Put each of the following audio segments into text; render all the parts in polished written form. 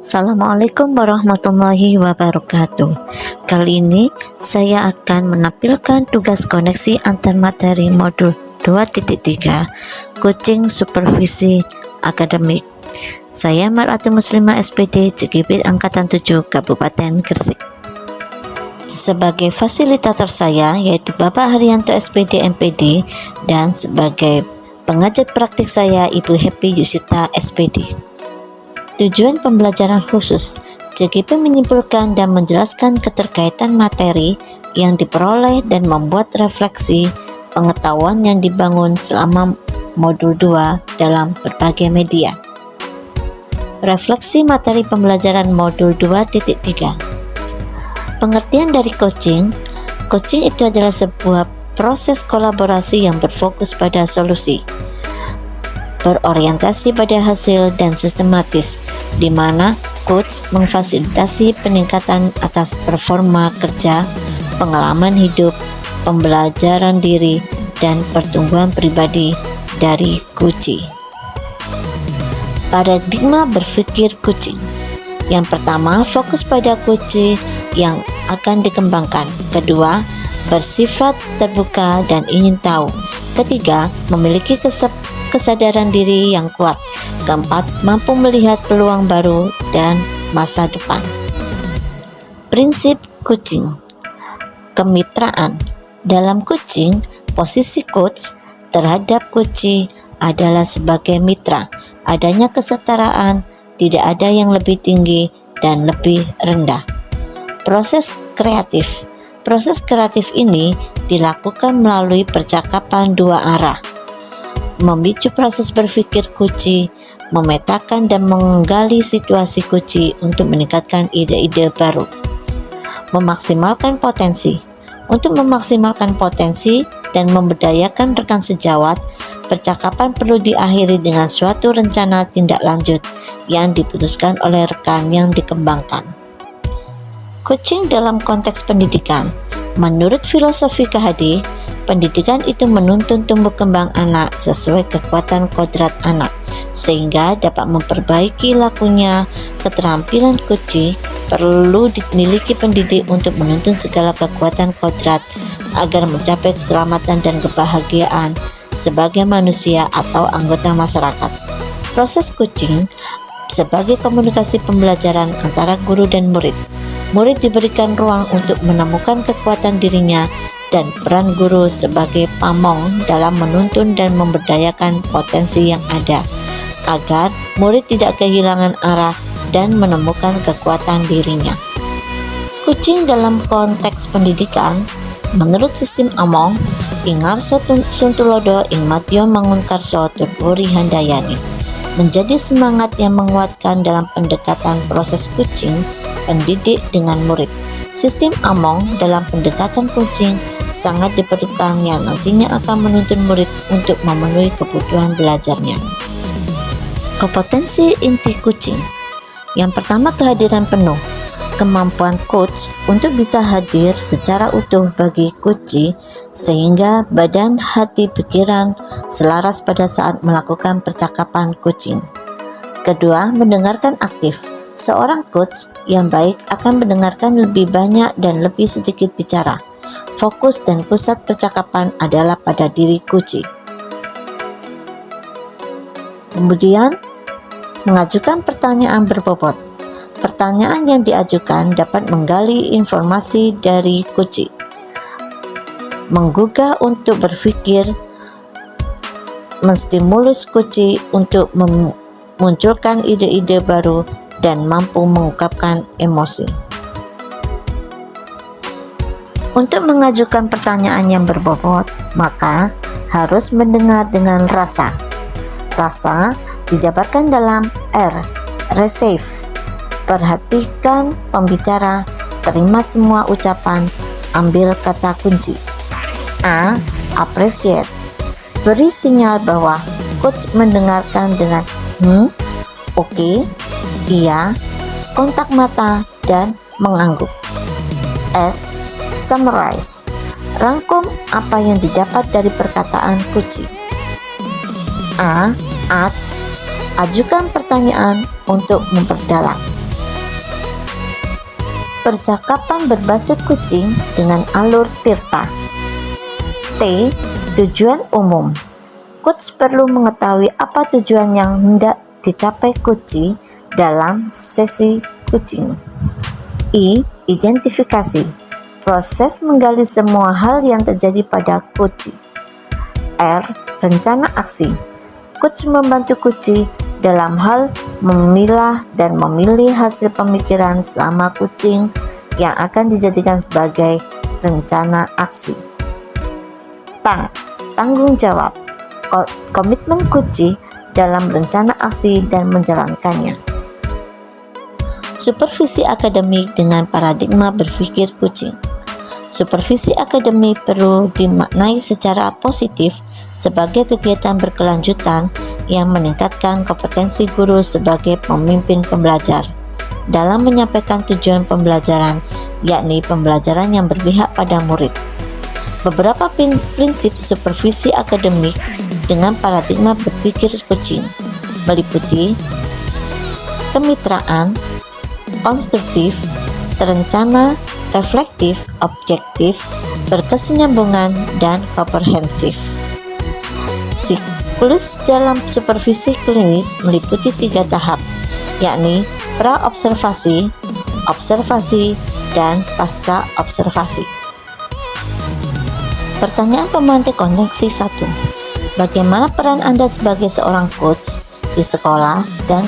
Assalamualaikum warahmatullahi wabarakatuh. Kali ini saya akan menampilkan tugas koneksi antar materi modul 2.3 Coaching Supervisi Akademik. Saya Mar'atul Muslimah SPD CGP Angkatan 7 Kabupaten Gresik. Sebagai fasilitator saya yaitu Bapak Haryanto SPD MPD, dan sebagai pengajar praktik saya Ibu Happy Yusita SPD. Tujuan pembelajaran khusus, CGP menyimpulkan dan menjelaskan keterkaitan materi yang diperoleh dan membuat refleksi pengetahuan yang dibangun selama modul 2 dalam berbagai media. Refleksi materi pembelajaran modul 2.3. Pengertian dari coaching. Coaching itu adalah sebuah proses kolaborasi yang berfokus pada solusi, berorientasi pada hasil dan sistematis, di mana coach memfasilitasi peningkatan atas performa kerja, pengalaman hidup, pembelajaran diri, dan pertumbuhan pribadi dari coachee. Paradigma berpikir coaching. Yang pertama, fokus pada coachee yang akan dikembangkan. Kedua, bersifat terbuka dan ingin tahu. Ketiga, memiliki kesadaran diri yang kuat. Keempat, mampu melihat peluang baru dan masa depan. Prinsip coaching. Kemitraan. Dalam coaching, posisi coach terhadap coachee adalah sebagai mitra. Adanya kesetaraan, tidak ada yang lebih tinggi dan lebih rendah. Proses kreatif. Proses kreatif ini dilakukan melalui percakapan dua arah, memicu proses berpikir coachee, memetakan dan menggali situasi coachee untuk meningkatkan ide-ide baru. Memaksimalkan potensi. Untuk memaksimalkan potensi dan memberdayakan rekan sejawat, percakapan perlu diakhiri dengan suatu rencana tindak lanjut yang diputuskan oleh rekan yang dikembangkan. Coaching dalam konteks pendidikan. Menurut filosofi KHD, pendidikan itu menuntun tumbuh kembang anak sesuai kekuatan kodrat anak, sehingga dapat memperbaiki lakunya. Keterampilan coachee perlu dimiliki pendidik untuk menuntun segala kekuatan kodrat agar mencapai keselamatan dan kebahagiaan sebagai manusia atau anggota masyarakat. Proses coaching sebagai komunikasi pembelajaran antara guru dan murid. Murid diberikan ruang untuk menemukan kekuatan dirinya, dan peran guru sebagai pamong dalam menuntun dan memberdayakan potensi yang ada, agar murid tidak kehilangan arah dan menemukan kekuatan dirinya. Coaching dalam konteks pendidikan. Menurut sistem Among, Ingarso Suntulodo ing Madya Mangunkarso Turpuri Handayani, menjadi semangat yang menguatkan dalam pendekatan proses coaching pendidik dengan murid. Sistem Among dalam pendekatan coaching sangat diperlukan yang nantinya akan menuntun murid untuk memenuhi kebutuhan belajarnya. Kompetensi inti coaching. Yang pertama, kehadiran penuh. Kemampuan coach untuk bisa hadir secara utuh bagi coachee sehingga badan, hati, pikiran selaras pada saat melakukan percakapan coaching. Kedua, mendengarkan aktif. Seorang coach yang baik akan mendengarkan lebih banyak dan lebih sedikit bicara. Fokus dan pusat percakapan adalah pada diri coachee. Kemudian, mengajukan pertanyaan berbobot. Pertanyaan yang diajukan dapat menggali informasi dari coachee, menggugah untuk berpikir, menstimulus coachee untuk memunculkan ide-ide baru, dan mampu mengungkapkan emosi. Untuk mengajukan pertanyaan yang berbobot, maka harus mendengar dengan rasa. Rasa dijabarkan dalam R, receive. Perhatikan pembicara, terima semua ucapan, ambil kata kunci. A, appreciate. Beri sinyal bahwa coach mendengarkan dengan oke, iya, kontak mata, dan mengangguk. S, summarize. Rangkum apa yang didapat dari perkataan coachee. A, ask. Ajukan pertanyaan untuk memperdalam. Percakapan berbasis kucing dengan alur Tirta. T. Tujuan umum. Coach perlu mengetahui apa tujuan yang hendak dicapai kuci dalam sesi kucing. I. Identifikasi. Proses menggali semua hal yang terjadi pada kuci. R. Rencana aksi. Coach membantu kuci dalam hal memilah dan memilih hasil pemikiran selama kucing yang akan dijadikan sebagai rencana aksi. Tanggung jawab. Komitmen kuci dalam rencana aksi dan menjalankannya. Supervisi akademik dengan paradigma berpikir kucing. Supervisi akademik perlu dimaknai secara positif sebagai kegiatan berkelanjutan yang meningkatkan kompetensi guru sebagai pemimpin pembelajar dalam menyampaikan tujuan pembelajaran, yakni pembelajaran yang berpihak pada murid. Beberapa prinsip supervisi akademik dengan paradigma berpikir kucing meliputi kemitraan, konstruktif, terencana, reflektif, objektif, berkesinambungan, dan komprehensif. Siklus dalam supervisi klinis meliputi 3 tahap, yakni pra-observasi, observasi, dan pasca observasi. Pertanyaan pemantik koneksi 1. Bagaimana peran Anda sebagai seorang coach di sekolah dan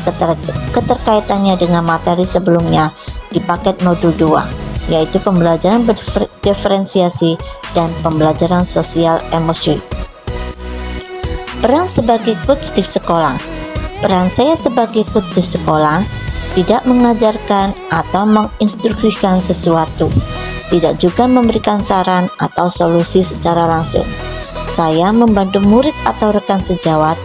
keterkaitannya dengan materi sebelumnya di paket modul 2, yaitu pembelajaran berdiferensiasi dan pembelajaran sosial emosi. Peran sebagai coach di sekolah. Peran saya sebagai coach di sekolah tidak mengajarkan atau menginstruksikan sesuatu, tidak juga memberikan saran atau solusi secara langsung. Saya membantu murid atau rekan sejawat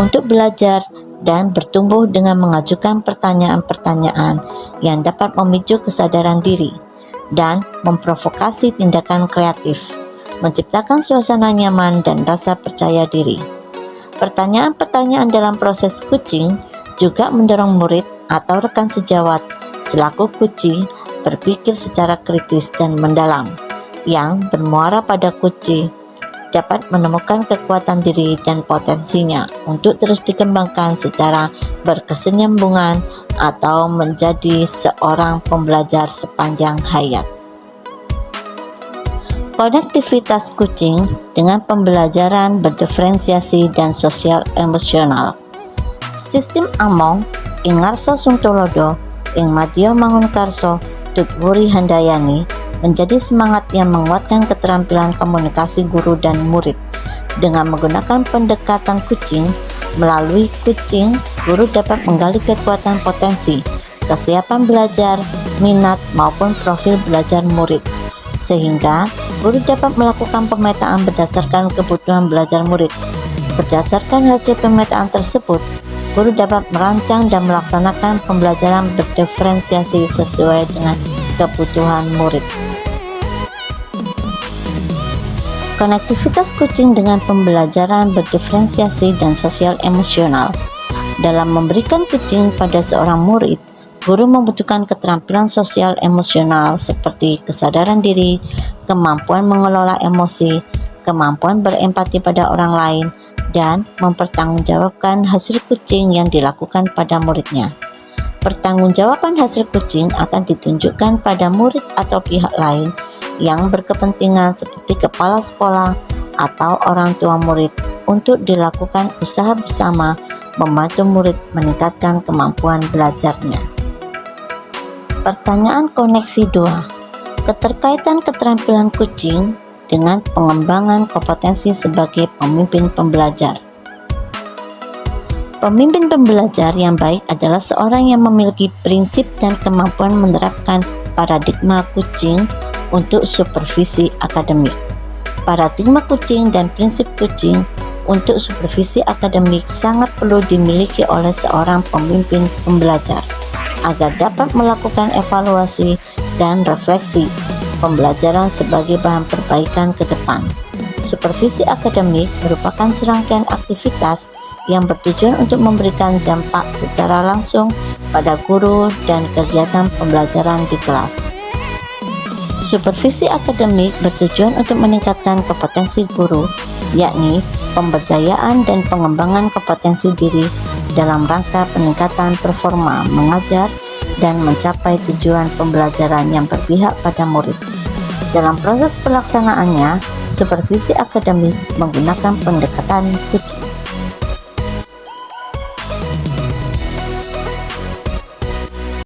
untuk belajar dan bertumbuh dengan mengajukan pertanyaan-pertanyaan yang dapat memicu kesadaran diri dan memprovokasi tindakan kreatif, menciptakan suasana nyaman dan rasa percaya diri. Pertanyaan-pertanyaan dalam proses coaching juga mendorong murid atau rekan sejawat selaku coach berpikir secara kritis dan mendalam, yang bermuara pada coach dapat menemukan kekuatan diri dan potensinya untuk terus dikembangkan secara berkesinambungan atau menjadi seorang pembelajar sepanjang hayat. Konektivitas kucing dengan pembelajaran berdiferensiasi dan sosial emosional. Sistem Among ing ngarsa Sungtolodo ing Madya Mangunkarso Tutwuri Handayani menjadi semangat yang menguatkan keterampilan komunikasi guru dan murid. Dengan menggunakan pendekatan kucing, melalui kucing, guru dapat menggali kekuatan potensi, kesiapan belajar, minat maupun profil belajar murid, sehingga guru dapat melakukan pemetaan berdasarkan kebutuhan belajar murid. Berdasarkan hasil pemetaan tersebut, guru dapat merancang dan melaksanakan pembelajaran berdiferensiasi sesuai dengan kebutuhan murid. Konektivitas kucing dengan pembelajaran berdiferensiasi dan sosial emosional. Dalam memberikan kucing pada seorang murid, guru membutuhkan keterampilan sosial emosional seperti kesadaran diri, kemampuan mengelola emosi, kemampuan berempati pada orang lain, dan mempertanggungjawabkan hasil kucing yang dilakukan pada muridnya. Pertanggungjawaban hasil kucing akan ditunjukkan pada murid atau pihak lain yang berkepentingan seperti kepala sekolah atau orang tua murid untuk dilakukan usaha bersama membantu murid meningkatkan kemampuan belajarnya. Pertanyaan koneksi 2. Keterkaitan keterampilan kucing dengan pengembangan kompetensi sebagai pemimpin pembelajar. Pemimpin pembelajar yang baik adalah seorang yang memiliki prinsip dan kemampuan menerapkan paradigma kucing untuk supervisi akademik. Paradigma kucing dan prinsip kucing untuk supervisi akademik sangat perlu dimiliki oleh seorang pemimpin pembelajar agar dapat melakukan evaluasi dan refleksi pembelajaran sebagai bahan perbaikan ke depan. Supervisi akademik merupakan serangkaian aktivitas yang bertujuan untuk memberikan dampak secara langsung pada guru dan kegiatan pembelajaran di kelas. Supervisi akademik bertujuan untuk meningkatkan kompetensi guru, yakni pemberdayaan dan pengembangan kompetensi diri dalam rangka peningkatan performa mengajar dan mencapai tujuan pembelajaran yang berpihak pada murid. Dalam proses pelaksanaannya, supervisi akademik menggunakan pendekatan kucing.